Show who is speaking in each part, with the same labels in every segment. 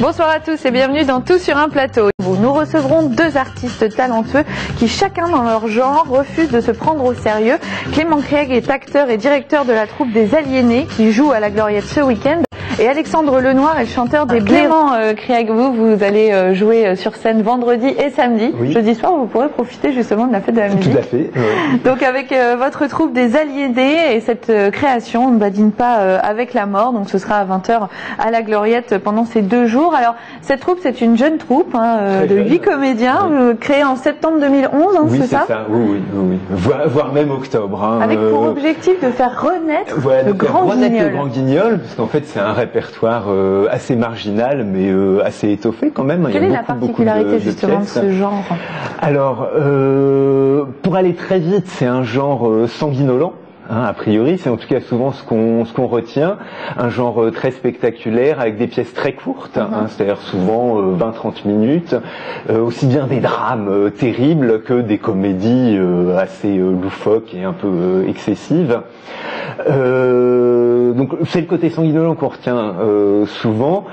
Speaker 1: Bonsoir à tous et bienvenue dans Tout sur un plateau. Nous recevrons deux artistes talentueux qui chacun dans leur genre refusent de se prendre au sérieux. Clément Krieg est acteur et directeur de la troupe des Aliénés qui joue à la Gloriette ce week-end. Et Alexandre Lenoir est le chanteur des Blaireaux. Clément Krieg, vous allez jouer sur scène vendredi et samedi. Oui. Jeudi soir, vous pourrez profiter justement de la fête de la musique.
Speaker 2: Tout à fait.
Speaker 1: Donc avec votre troupe des Aliénés et cette création, on ne badine pas avec la mort. Donc ce sera à 20h à la Gloriette pendant ces 2 jours. Alors cette troupe, c'est une jeune troupe de 8 comédiens, créée en septembre 2011,
Speaker 2: oui,
Speaker 1: c'est ça?
Speaker 2: Oui. Voire même octobre.
Speaker 1: Avec pour objectif de faire renaître le Grand Guignol.
Speaker 2: Le Grand Guignol, parce qu'en fait c'est un répertoire assez marginal, mais assez étoffé quand même.
Speaker 1: Quelle est la particularité justement de ce genre?
Speaker 2: Alors, pour aller très vite, c'est un genre sanguinolent. A priori, c'est en tout cas souvent ce qu'on retient, un genre très spectaculaire avec des pièces très courtes, c'est-à-dire souvent 20-30 minutes, aussi bien des drames terribles que des comédies assez loufoques et un peu excessives. Donc c'est le côté sanguinolent qu'on retient souvent.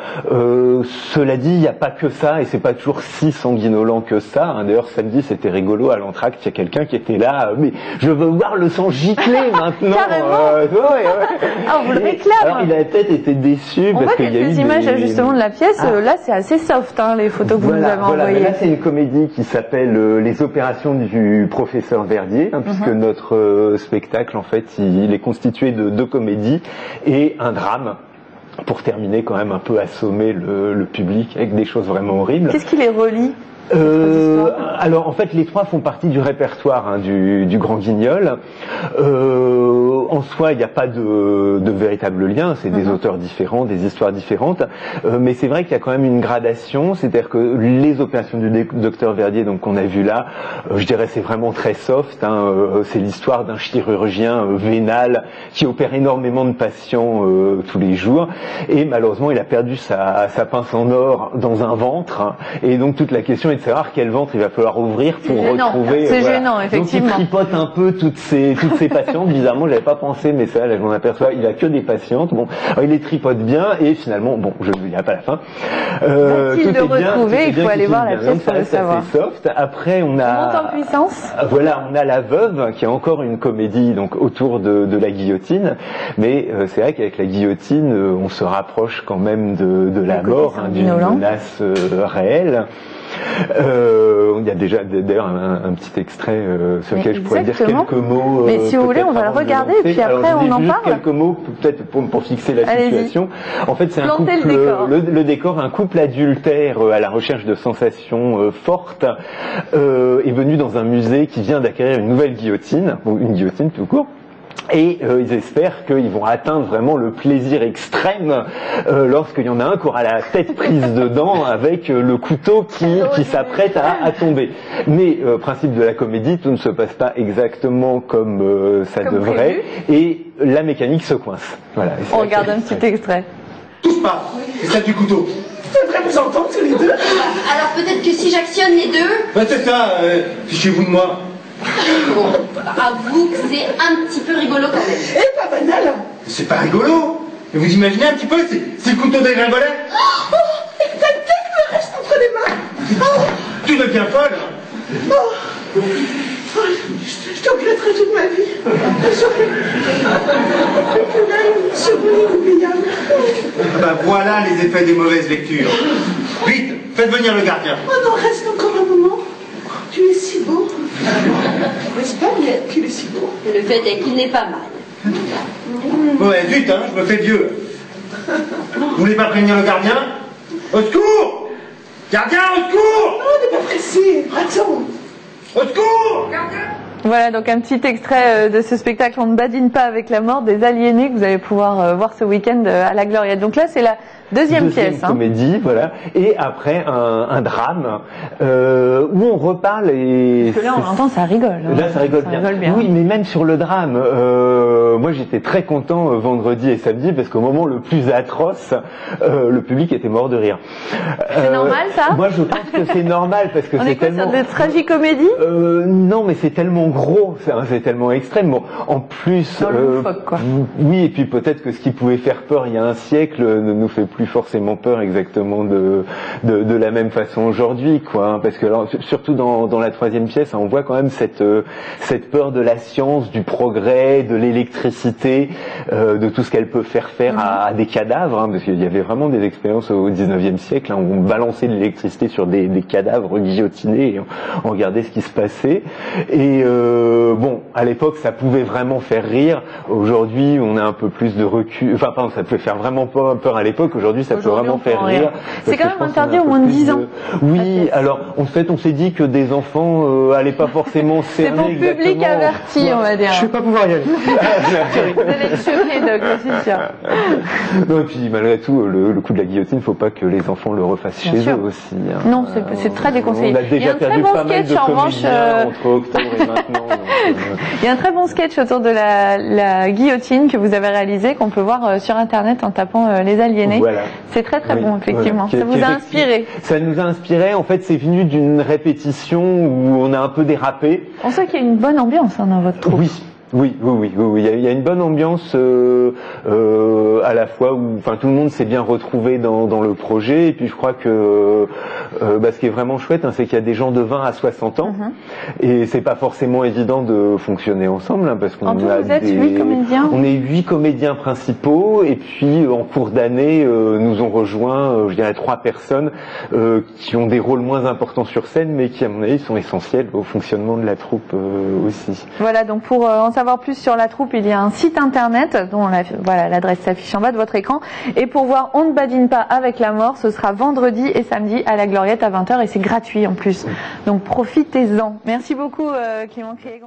Speaker 2: Cela dit, il n'y a pas que ça et c'est pas toujours si sanguinolent que ça. D'ailleurs samedi c'était rigolo à l'entracte, il y a quelqu'un qui était là, mais je veux voir le sang gicler maintenant.
Speaker 1: Carrément. Ah, on vous le réclame.
Speaker 2: Alors il a peut-être été déçu parce qu'il y a eu
Speaker 1: des images justement de la pièce. Là c'est assez soft les photos que vous nous avez envoyées.
Speaker 2: Là c'est une comédie qui s'appelle Les opérations du professeur Verdier, puisque notre spectacle en fait il est constitué de 2 comédies et un drame, pour terminer quand même un peu assommer le public avec des choses vraiment horribles.
Speaker 1: Qu'est-ce qui les relie?
Speaker 2: Alors en fait les 3 font partie du répertoire du Grand Guignol. En soi il n'y a pas de véritable lien, c'est des auteurs différents, des histoires différentes, mais c'est vrai qu'il y a quand même une gradation, c'est-à-dire que les opérations du docteur Verdier donc qu'on a vu là, je dirais c'est vraiment très soft, c'est l'histoire d'un chirurgien vénal qui opère énormément de patients tous les jours et malheureusement il a perdu sa pince en or dans un ventre et donc toute la question est de savoir quel ventre il va falloir ouvrir pour retrouver.
Speaker 1: C'est gênant, effectivement.
Speaker 2: Donc il tripote un peu toutes ces patientes. Bizarrement, je n'avais pas pensé, mais ça, là, je m'en aperçois. Il a que des patientes. Bon, alors, il les tripote bien et finalement, bon, je ne dirai pas la fin.
Speaker 1: Va-t-il le retrouver? Il faut aller voir la pièce pour le savoir.
Speaker 2: C'est soft. Après, on a.
Speaker 1: Monte en puissance.
Speaker 2: Voilà, on a La Veuve, qui est encore une comédie donc autour de la guillotine. Mais c'est vrai qu'avec la guillotine, on se rapproche quand même de la mort, d'une menace réelle. Il y a déjà d'ailleurs un petit extrait sur lequel je pourrais dire quelques mots.
Speaker 1: Mais si vous voulez, on va le regarder et puis après on en parle.
Speaker 2: Quelques mots peut-être pour fixer la situation. En fait, c'est un couple, le décor, un couple adultère à la recherche de sensations fortes est venu dans un musée qui vient d'acquérir une nouvelle guillotine, ou une guillotine tout court. Et ils espèrent qu'ils vont atteindre vraiment le plaisir extrême lorsqu'il y en a un qui aura la tête prise dedans avec le couteau qui s'apprête à tomber. Mais principe de la comédie, tout ne se passe pas exactement comme ça devrait et la mécanique se coince. Voilà.
Speaker 1: On regarde un petit extrait.
Speaker 3: Touche pas, c'est celle du couteau. Je voudrais vous entendre tous les deux.
Speaker 4: Alors peut-être que si j'actionne les deux...
Speaker 3: Bah c'est ça, fichez-vous de moi.
Speaker 4: Bon, avoue que c'est un petit peu rigolo quand même.
Speaker 3: Eh, pas banal. C'est pas rigolo. Mais vous imaginez un petit peu, c'est le couteau des gringolet.
Speaker 4: Oh, et ta tête me reste entre les mains.
Speaker 3: Oh. Tu deviens folle. Oh. Je te regretterai toute ma vie. C'est un souvenir inoubliable. Ben voilà les effets des mauvaises lectures. Vite, faites venir le gardien.
Speaker 5: Oh non, reste encore un moment. Tu es si beau. N'est-ce pas bien qu'il est si beau?
Speaker 4: Le fait est qu'il n'est pas mal.
Speaker 3: Ouais, zut, je me fais vieux. Vous voulez pas prévenir le gardien? Au secours! Gardien, au secours!
Speaker 5: Non, on n'est pas pressé. Attends.
Speaker 3: Au secours!
Speaker 1: Voilà donc un petit extrait de ce spectacle On ne badine pas avec la mort des Aliénés que vous allez pouvoir voir ce week-end à la Gloriette. Donc là c'est la deuxième pièce.
Speaker 2: Comédie, voilà. Et après un drame où on reparle et...
Speaker 1: Parce que là on entend ça rigole.
Speaker 2: Là ça rigole bien. Oui, mais même sur le drame, moi j'étais très content vendredi et samedi parce qu'au moment le plus atroce, le public était mort de rire.
Speaker 1: C'est normal ça?
Speaker 2: Moi je pense que c'est normal parce que c'est tellement...
Speaker 1: sur des tragicomédies?
Speaker 2: Non, mais c'est tellement gros, c'est tellement extrême. Bon, en plus,
Speaker 1: dans le loufoque, quoi.
Speaker 2: Oui, et puis peut-être que ce qui pouvait faire peur il y a un siècle ne nous fait plus forcément peur exactement de la même façon aujourd'hui, quoi. Hein, parce que alors, surtout dans la troisième pièce, hein, on voit quand même cette peur de la science, du progrès, de l'électricité, de tout ce qu'elle peut faire à des cadavres, hein, parce qu'il y avait vraiment des expériences au 19e siècle, hein, où on balançait de l'électricité sur des cadavres guillotinés et on regardait ce qui se passait. Et bon, à l'époque, ça pouvait vraiment faire rire. Aujourd'hui, on a un peu plus de recul. Enfin, pardon, ça pouvait faire vraiment peur à l'époque. Aujourd'hui, ça peut vraiment faire rire.
Speaker 1: C'est quand même interdit au moins de 10 ans.
Speaker 2: Oui, alors en fait, on s'est dit que des enfants allaient pas forcément cerner.
Speaker 1: C'est pour public averti, on va dire.
Speaker 3: Je vais pas pouvoir y aller.
Speaker 1: Vous allez être choqués, donc c'est sûr.
Speaker 2: Non, et puis malgré tout, le coup de la guillotine, faut pas que les enfants le refassent chez eux aussi. Hein.
Speaker 1: Non, c'est très déconseillé.
Speaker 2: On a déjà perdu pas mal de comédiens entre octobre et maintenant.
Speaker 1: Il y a un très bon sketch autour de la guillotine que vous avez réalisé, qu'on peut voir sur internet en tapant Les Aliénés. Voilà. C'est très bon, effectivement. Voilà. Ça vous a inspiré? Ça nous a inspiré. En fait, c'est venu d'une répétition où on a un peu dérapé. On sent qu'il y a une bonne ambiance dans votre troupe. Oui. Il y a une bonne ambiance à la fois où, enfin, tout le monde s'est bien retrouvé dans le projet. Et puis je crois que ce qui est vraiment chouette, hein, c'est qu'il y a des gens de 20 à 60 ans, et c'est pas forcément évident de fonctionner ensemble, hein, parce qu'on a vous êtes 8 comédiens. On est 8 comédiens principaux, et puis en cours d'année, nous ont rejoint, je dirais 3 personnes qui ont des rôles moins importants sur scène, mais qui à mon avis sont essentiels au fonctionnement de la troupe aussi. Voilà, donc pour en savoir plus sur la troupe, il y a un site internet dont l'adresse s'affiche en bas de votre écran. Et pour voir On ne badine pas avec la mort, ce sera vendredi et samedi à la Gloriette à 20h et c'est gratuit en plus. Donc profitez-en. Merci beaucoup Clément Krieg.